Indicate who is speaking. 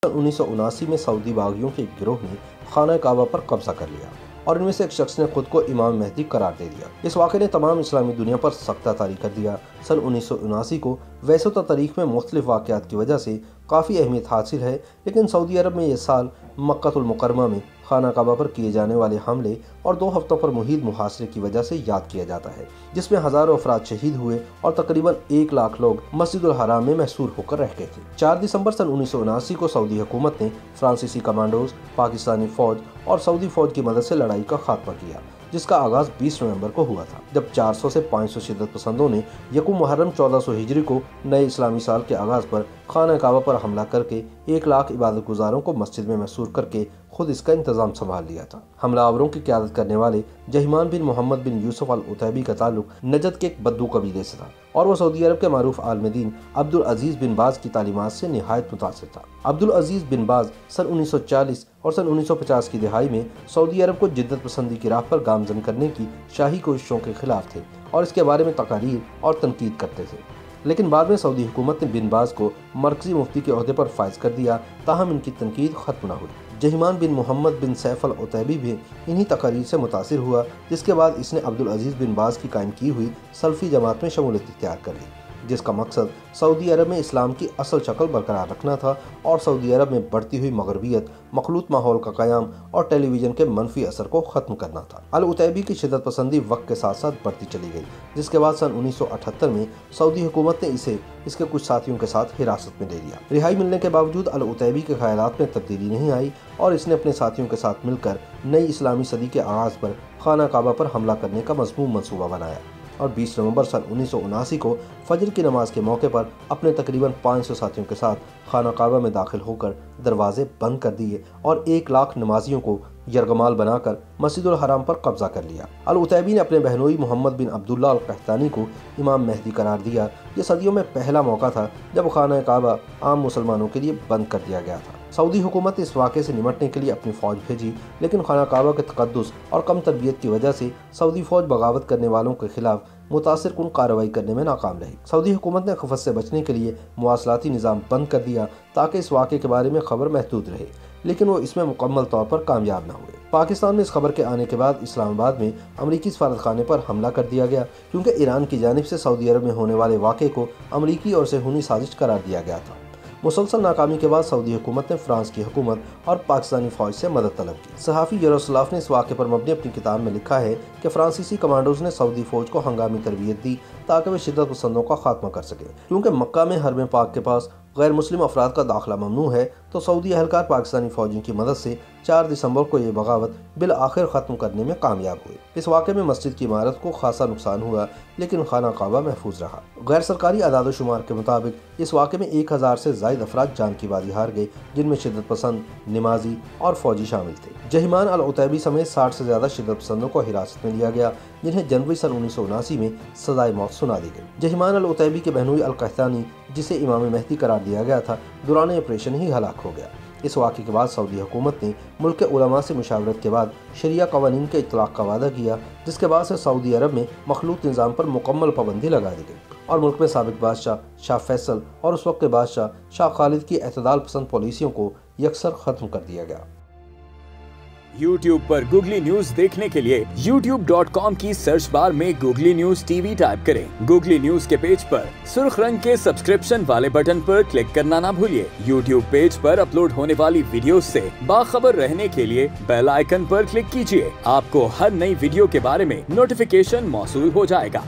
Speaker 1: 1979 में सऊदी बागियों के एक गिरोह ने खाना काबा पर कब्जा कर लिया और इनमें से एक शख्स ने खुद को इमाम मेहदी करार दे दिया। इस वाक़े ने तमाम इस्लामी दुनिया पर सख्त तारी कर दिया। सन 1979 को वैसे तो तारीख में मुख्तलिफ वाक़यात की वजह से काफ़ी अहमियत हासिल है, लेकिन सऊदी अरब में ये साल मक्कातुल मुकर्रमा में खाना काबा पर किए जाने वाले हमले और 2 हफ्तों पर मुहीद मुहासरे की वजह से याद किया जाता है, जिसमें हज़ारों अफराद शहीद हुए और तकरीबन 1 लाख लोग मस्जिदुल हराम में महसूर होकर रह गए थे। 4 दिसंबर सन 1979 को सऊदी हुकूमत ने फ्रांसीसी कमांडोज, पाकिस्तानी फ़ौज और सऊदी फ़ौज की मदद से लड़ाई का खात्मा किया, जिसका आगाज़ 20 नवंबर को हुआ था, जब 400 से 500 शिद्दत पसंदों ने यकूम मुहर्रम 1400 हिजरी को नए इस्लामी साल के आगाज़ पर खाना काबा पर हमला करके 1 लाख इबादत गुजारों को मस्जिद में महसूर करके खुद इसका इंतज़ाम संभाल लिया था। हमलावरों की क़यादत करने वाले जहीमान बिन मोहम्मद बिन यूसुफ अल उतैबी का ताल्लुक नजद के एक बद्दू कबीले से था और वह सऊदी अरब के मारूफ आलिम दीन अब्दुल अजीज़ बिन बाज की तालीमात से निहायत मुतासिर था। अब्दुल अजीज़ बिन बाज सन 1940 और सन 1950 की दिहाई में सऊदी अरब को जिद्दत पसंदी की राह पर गामजन करने की शाही कोशिशों के खिलाफ थे और इसके बारे में तकारीर और तनकीद करते थे, लेकिन बाद में सऊदी हुकूमत ने बिन बाज को मरकजी मुफ्ती के ओहदे पर फाइज कर दिया, ताहम इनकी तनकीद खत्म न हुई। जहीमान बिन मोहम्मद बिन सैफ अल उतैबी भी इन्हीं तकारीर से मुतासिर हुआ, जिसके बाद इसने अब्दुल अजीज़ बिन बाज की कायम की हुई सल्फ़ी जमात में शमूलियत इख्तियार कर ली, जिसका मकसद सऊदी अरब में इस्लाम की असल शक्ल बरकरार रखना था और सऊदी अरब में बढ़ती हुई मगरबियत, मखलूत माहौल का क़याम और टेलीविज़न के मनफी असर को ख़त्म करना था। अल उतैबी की शिद्दत पसंदी वक्त के साथ साथ बढ़ती चली गई, जिसके बाद सन 1978 में सऊदी हुकूमत ने इसे इसके कुछ साथियों के साथ हिरासत में ले लिया। रिहाई मिलने के बावजूद अल उतैबी के ख़यालात में तब्दीली नहीं आई और इसने अपने साथियों के साथ मिलकर नई इस्लामी सदी के आगाज़ पर खाना काबा पर हमला करने का मज़मूम मंसूबा बनाया और 20 नवंबर सन 1979 को फजर की नमाज के मौके पर अपने तकरीबन 500 साथियों के साथ खाना काबा में दाखिल होकर दरवाजे बंद कर दिए और 1 लाख नमाजियों को यरगमाल बनाकर मस्जिदुल हराम पर कब्जा कर लिया। अल उतैबी ने अपने बहनोई मोहम्मद बिन अब्दुल्ला अल कहतानी को इमाम मेहदी करार दिया। ये सदियों में पहला मौका था जब खाना काबा आम मुसलमानों के लिए बंद कर दिया गया था। सऊदी हुकूमत ने इस वाक़े से निमटने के लिए अपनी फ़ौज भेजी, लेकिन खाना काबा के तक़द्दुस और कम तरबियत की वजह से सऊदी फ़ौज बगावत करने वालों के खिलाफ मुतासिर कुन कार्रवाई करने में नाकाम रही। सऊदी हुकूमत ने खफत से बचने के लिए मुवासलाती निज़ाम बंद कर दिया ताकि इस वाक़े के बारे में खबर महदूद रहे, लेकिन वो इसमें मुकम्मल तौर पर कामयाब न हुए। पाकिस्तान में इस खबर के आने के बाद इस्लामाबाद में अमरीकी सफारतखाने पर हमला कर दिया गया, क्योंकि ईरान की जानिब से सऊदी अरब में होने वाले वाक़े को अमरीकी और सेहूनी साजिश करार दिया गया था। मुसलसल नाकामी के बाद सऊदी हुकूमत ने फ्रांस की हुकूमत और पाकिस्तानी फ़ौज से मदद तलब की। सहाफ़ी यरोस्लाफ ने इस वाक़े पर मबनी अपनी किताब में लिखा है कि फ्रांसीसी कमांडोज ने सऊदी फ़ौज को हंगामी तरबियत दी ताकि वे शिद्दत पसंदों का खात्मा कर सकें। क्योंकि मक्का में हरम पाक के पास गैर मुस्लिम अफराद का दाखिला ममनू है, तो सऊदी अहलकार पाकिस्तानी फ़ौजियों की मदद से 4 दिसंबर को ये बगावत बिल आखिर ख़त्म करने में कामयाब हुए। इस वाक़े में मस्जिद की इमारत को खासा नुकसान हुआ, लेकिन खाना काबा महफूज रहा। गैर सरकारी अदाद शुमार के मुताबिक इस वाक़े में 1000 से ज़ायद अफराद जान की बाजी हार गए, जिनमें शिद्दत पसंद, नमाजी और फ़ौजी शामिल थे। जहीमान अल उतैबी समेत 60 से ज़्यादा शिद्दत पसंदों को हिरासत में लिया गया, जिन्हें जनवरी सन 1979 में सज़ाए मौत सुना दी गई। जहीमान अल उतैबी के बहनोई अल कहतानी, जिसे इमाम मेहदी करार दिया गया था, दौरान ऑपरेशन ही हलाक हो गया। इस वाक़े के बाद सऊदी हुकूमत ने मुल्क के उलमा से मुशावरत के बाद शरिया कवानीन के इतलाक़ का वादा किया, जिसके बाद से सऊदी अरब में मखलूत निज़ाम पर मुकम्मल पाबंदी लगा दी गई और मुल्क में साबिक़ बादशाह शाह फैसल और उस वक्त के बादशाह शाह खालिद की एतदाल पसंद पॉलिसियों को यकसर ख़त्म कर दिया गया।
Speaker 2: YouTube पर गूगली न्यूज देखने के लिए youtube.com की सर्च बार में गूगली न्यूज टीवी टाइप करें। गूगली न्यूज के पेज पर सुर्ख रंग के सब्सक्रिप्शन वाले बटन पर क्लिक करना ना भूलिए। YouTube पेज पर अपलोड होने वाली वीडियोस से बाखबर रहने के लिए बेल आइकन पर क्लिक कीजिए। आपको हर नई वीडियो के बारे में नोटिफिकेशन मौसूल हो जाएगा।